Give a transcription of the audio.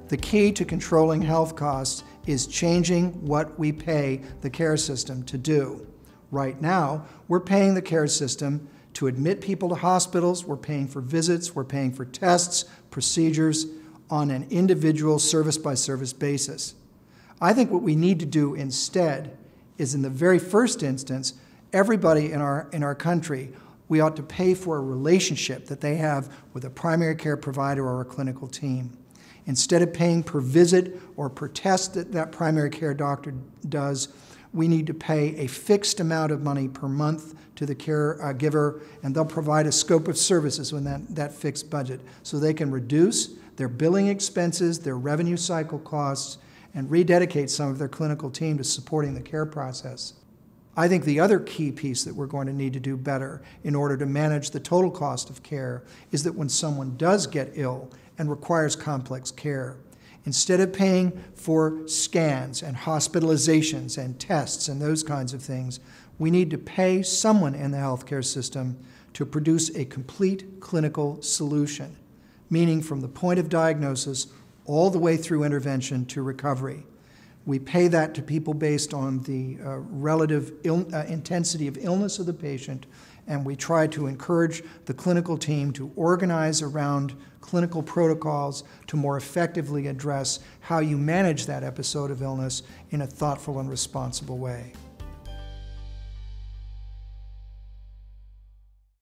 The key to controlling health costs is changing what we pay the care system to do. Right now, we're paying the care system to admit people to hospitals, we're paying for visits, we're paying for tests, procedures on an individual service-by-service basis. I think what we need to do instead is, in the very first instance, everybody in our country, we ought to pay for a relationship that they have with a primary care provider or a clinical team. Instead of paying per visit or per test that that primary care doctor does, we need to pay a fixed amount of money per month to the caregiver, and they'll provide a scope of services within that fixed budget so they can reduce their billing expenses, their revenue cycle costs, and rededicate some of their clinical team to supporting the care process. I think the other key piece that we're going to need to do better in order to manage the total cost of care is that when someone does get ill and requires complex care, instead of paying for scans and hospitalizations and tests and those kinds of things, we need to pay someone in the healthcare system to produce a complete clinical solution, meaning from the point of diagnosis all the way through intervention to recovery. We pay that to people based on the relative intensity of illness of the patient, and we try to encourage the clinical team to organize around clinical protocols to more effectively address how you manage that episode of illness in a thoughtful and responsible way.